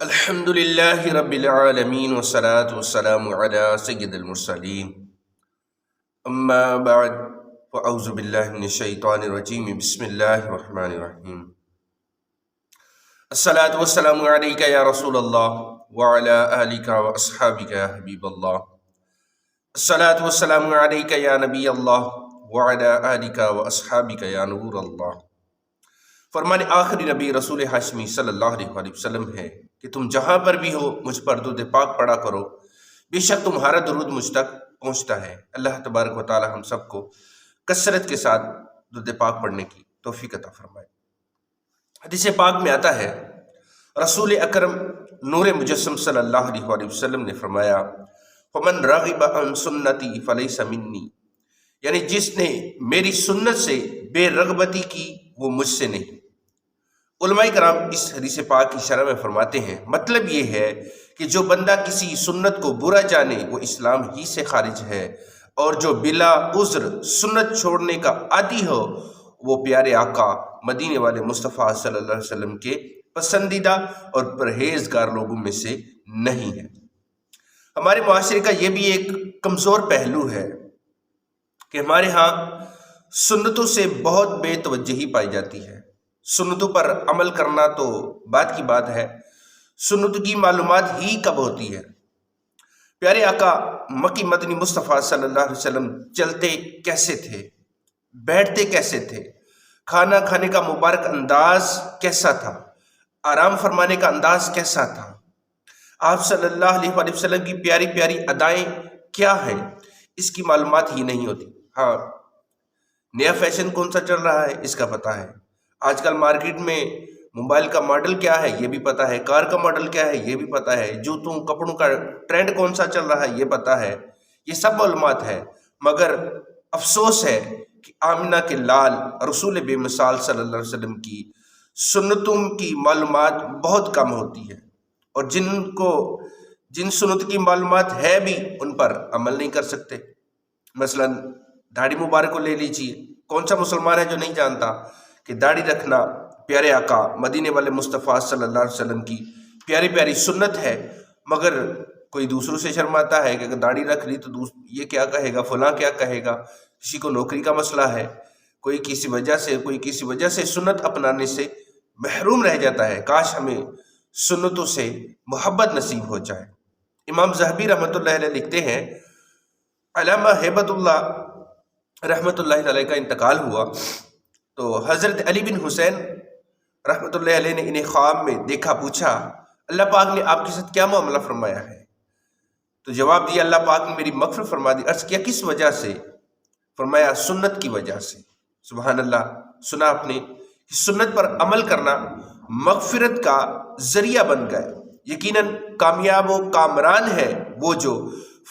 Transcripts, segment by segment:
الحمد لله رب العالمين والصلاة والسلام على سيد المرسلين أما بعد فأعوذ بالله من الشيطان الرجيم بسم الله الرحمن الرحيم الصلاة والسلام عليك يا رسول الله وعلى آلك وأصحابك يا حبيب الله الصلاة والسلام عليك يا نبي الله وعلى آلك وأصحابك يا نور الله فرمان آخری نبی رسول ہاشمی صلی اللہ علیہ وسلم ہے کہ تم جہاں پر بھی ہو مجھ پر درود پاک پڑھا کرو، بے شک تمہارا درود مجھ تک پہنچتا ہے۔ اللہ تبارک و تعالی ہم سب کو کثرت کے ساتھ درود پاک پڑھنے کی توفیق عطا فرمائے۔ حدیث پاک میں آتا ہے، رسول اکرم نور مجسم صلی اللہ علیہ وسلم نے فرمایا، فمن راغب عن سنتی فلیس منی، یعنی جس نے میری سنت سے بے رغبتی کی وہ مجھ سے نہیں۔ علماء کرام اس حدیث پاک کی شرح میں فرماتے ہیں، مطلب یہ ہے کہ جو بندہ کسی سنت کو برا جانے وہ اسلام ہی سے خارج ہے، اور جو بلا عذر سنت چھوڑنے کا عادی ہو وہ پیارے آقا مدینے والے مصطفیٰ صلی اللہ علیہ وسلم کے پسندیدہ اور پرہیزگار لوگوں میں سے نہیں ہے۔ ہمارے معاشرے کا یہ بھی ایک کمزور پہلو ہے کہ ہمارے ہاں سنتوں سے بہت بے توجہی پائی جاتی ہے۔ سنتوں پر عمل کرنا تو بات کی بات ہے، سنت کی معلومات ہی کب ہوتی ہے؟ پیارے آقا مکی مدنی مصطفیٰ صلی اللہ علیہ وسلم چلتے کیسے تھے، بیٹھتے کیسے تھے، کھانا کھانے کا مبارک انداز کیسا تھا، آرام فرمانے کا انداز کیسا تھا، آپ صلی اللہ علیہ وسلم کی پیاری پیاری ادائیں کیا ہیں، اس کی معلومات ہی نہیں ہوتی۔ ہاں، نیا فیشن کون سا چل رہا ہے اس کا پتہ ہے، آج کل مارکیٹ میں موبائل کا ماڈل کیا ہے یہ بھی پتہ ہے، کار کا ماڈل کیا ہے یہ بھی پتہ ہے، جوتوں کپڑوں کا ٹرینڈ کون سا چل رہا ہے یہ پتہ ہے، یہ سب معلومات ہے۔ مگر افسوس ہے کہ آمنہ کے لال رسول بے مثال صلی اللہ علیہ وسلم کی سنتوں کی معلومات بہت کم ہوتی ہے، اور جن سنت کی معلومات ہے بھی ان پر عمل نہیں کر سکتے۔ مثلا داڑھی مبارک کو لے لیجیے، کون سا مسلمان ہے جو نہیں جانتا کہ داڑھی رکھنا پیارے آقا مدینے والے مصطفیٰ صلی اللہ علیہ وسلم کی پیاری پیاری سنت ہے، مگر کوئی دوسروں سے شرماتا ہے کہ اگر داڑھی رکھ لی تو یہ کیا کہے گا، فلاں کیا کہے گا، کسی کو نوکری کا مسئلہ ہے، کوئی کسی وجہ سے سنت اپنانے سے محروم رہ جاتا ہے۔ کاش ہمیں سنتوں سے محبت نصیب ہو جائے۔ امام ذہبی رحمۃ اللہ علیہ لکھتے ہیں، علامہ ہیبت اللہ رحمۃ اللہ علیہ کا انتقال ہوا تو حضرت علی بن حسین رحمۃ اللہ علیہ نے انہیں خواب میں دیکھا، پوچھا اللہ پاک نے آپ کے ساتھ کیا معاملہ فرمایا ہے؟ تو جواب دیا اللہ پاک نے میری مغفرت فرما دی۔ عرض کیا کس وجہ سے؟ فرمایا سنت کی وجہ سے۔ سبحان اللہ، سنا آپ نے کہ سنت پر عمل کرنا مغفرت کا ذریعہ بن گئے۔ یقیناً کامیاب و کامران ہے وہ جو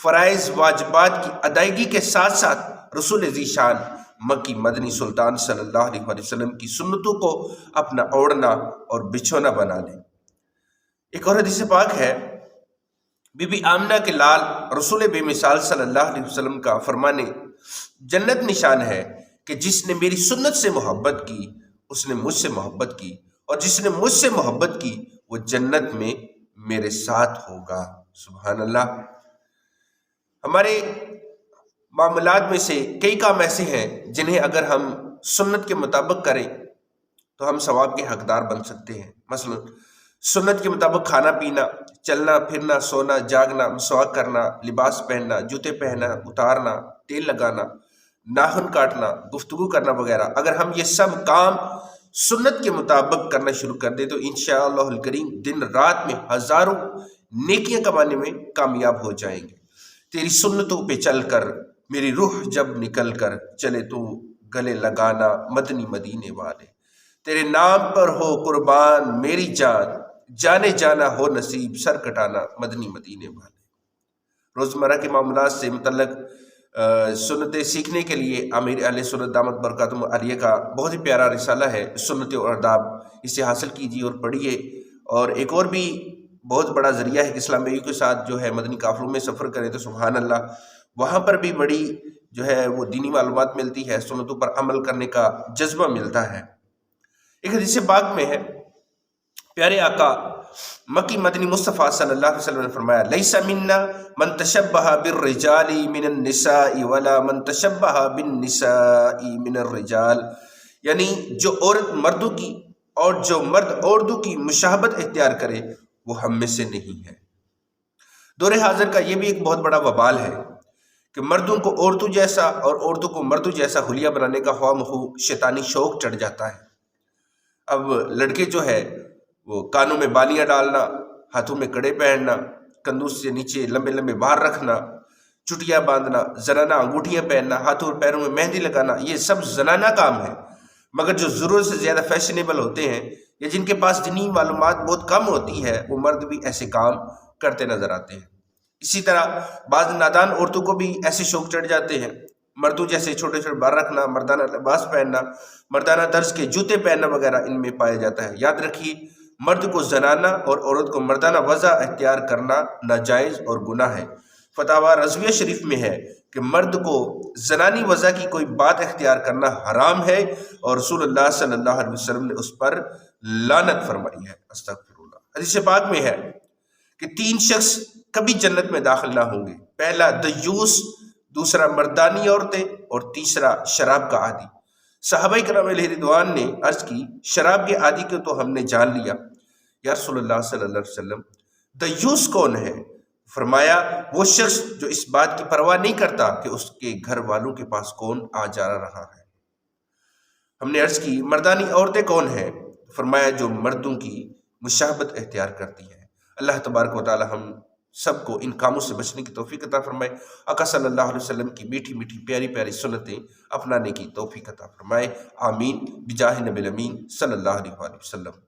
فرائض واجبات کی ادائیگی کے ساتھ ساتھ رسول ذیشان مکی مدنی سلطان صلی اللہ علیہ وسلم کی سنتوں کو اپنا اوڑھنا اور بچھونا بنا لے۔ ایک اور حدیث پاک ہے، بی بی آمنہ کے لال رسول بے مثال صلی اللہ علیہ وسلم کا فرمانے جنت نشان ہے کہ جس نے میری سنت سے محبت کی اس نے مجھ سے محبت کی، اور جس نے مجھ سے محبت کی وہ جنت میں میرے ساتھ ہوگا۔ سبحان اللہ۔ ہمارے معاملات میں سے کئی کام ایسے ہیں جنہیں اگر ہم سنت کے مطابق کریں تو ہم ثواب کے حقدار بن سکتے ہیں۔ مثلا سنت کے مطابق کھانا پینا، چلنا پھرنا، سونا جاگنا، مسواک کرنا، لباس پہننا، جوتے پہننا اتارنا، تیل لگانا، ناخن کاٹنا، گفتگو کرنا وغیرہ، اگر ہم یہ سب کام سنت کے مطابق کرنا شروع کر دیں تو انشاءاللہ الکریم دن رات میں ہزاروں نیکیاں کمانے میں کامیاب ہو جائیں گے۔ تیری سنتوں پہ چل کر میری روح جب نکل کر چلے تو گلے لگانا مدنی مدینے والے، تیرے نام پر ہو قربان میری جان، جانے جانا ہو نصیب سر کٹانا مدنی مدینے والے۔ روزمرہ کے معاملات سے متعلق سنتیں سیکھنے کے لیے امیر اہل سنت دامت برکاتہم عالیہ کا بہت ہی پیارا رسالہ ہے سنت اور آداب، اسے حاصل کیجیے اور پڑھیے۔ اور ایک اور بھی بہت بڑا ذریعہ ہے کہ اسلامیہ کے ساتھ جو ہے مدنی قافلوں میں سفر کریں تو سبحان اللہ وہاں پر بھی بڑی جو ہے وہ دینی معلومات ملتی ہے، سنتوں پر عمل کرنے کا جذبہ ملتا ہے۔ ایک حدیث پاک میں ہے، پیارے آقا مکی مدنی مصطفیٰ صلی اللہ علیہ وسلم نے فرمایا لیس منا من تشبہ بالرجال من النساء ولا من تشبہ بالنساء من الرجال، یعنی جو عورت مردوں کی اور جو مرد عورتوں کی مشابہت اختیار کرے وہ ہم میں سے نہیں ہے۔ دور حاضر کا یہ بھی ایک بہت بڑا وبال ہے کہ مردوں کو عورتوں جیسا اور عورتوں کو مردوں جیسا حلیہ بنانے کا خواہ مخواہ شیطانی شوق چڑھ جاتا ہے۔ اب لڑکے جو ہے وہ کانوں میں بالیاں ڈالنا، ہاتھوں میں کڑے پہننا، کندھوں سے نیچے لمبے لمبے بال رکھنا، چٹیاں باندھنا، زنانہ انگوٹھیاں پہننا، ہاتھوں اور پیروں میں مہندی لگانا، یہ سب زنانہ کام ہے۔ مگر جو ضرورت سے زیادہ فیشنیبل ہوتے ہیں یا جن کے پاس دینی معلومات بہت کم ہوتی ہے، وہ مرد بھی ایسے کام کرتے نظر آتے ہیں۔ اسی طرح بعض نادان عورتوں کو بھی ایسے شوق چڑھ جاتے ہیں، مردوں جیسے چھوٹے چھوٹے بال رکھنا، مردانہ لباس پہننا، مردانہ طرز کے جوتے پہننا وغیرہ ان میں پایا جاتا ہے۔ یاد رکھیے، مرد کو زنانہ اور عورت کو مردانہ وضع اختیار کرنا ناجائز اور گناہ ہے۔ فتاوی رضویہ شریف میں ہے کہ مرد کو زنانی وضع کی کوئی بات اختیار کرنا حرام ہے، اور رسول اللہ صلی اللہ علیہ وسلم نے اس پر لعنت فرمائی ہے۔ استغفر اللہ۔ حدیث پاک میں ہے کہ 3 شخص کبھی جنت میں داخل نہ ہوں گے، پہلا دیوس، دوسرا مردانی عورتیں، اور تیسرا شراب کا عادی۔ صحابہ کرام علیہ رضوان نے عرض کی شراب کے عادی کو تو ہم نے جان لیا، یا رسول اللہ صلی اللہ علیہ وسلم دیوس کون ہے؟ فرمایا وہ شخص جو اس بات کی پرواہ نہیں کرتا کہ اس کے گھر والوں کے پاس کون آ جا رہا ہے۔ ہم نے عرض کی مردانی عورتیں کون ہیں؟ فرمایا جو مردوں کی مشابہت اختیار کرتی ہیں۔ اللہ تبارک و تعالی ہم سب کو ان کاموں سے بچنے کی توفیق عطا فرمائے۔ آقا صلی اللہ علیہ وسلم کی میٹھی میٹھی پیاری پیاری سنتیں اپنانے کی توفیق عطا فرمائے۔ آمین بجاہ نبی الامین صلی اللہ علیہ وسلم۔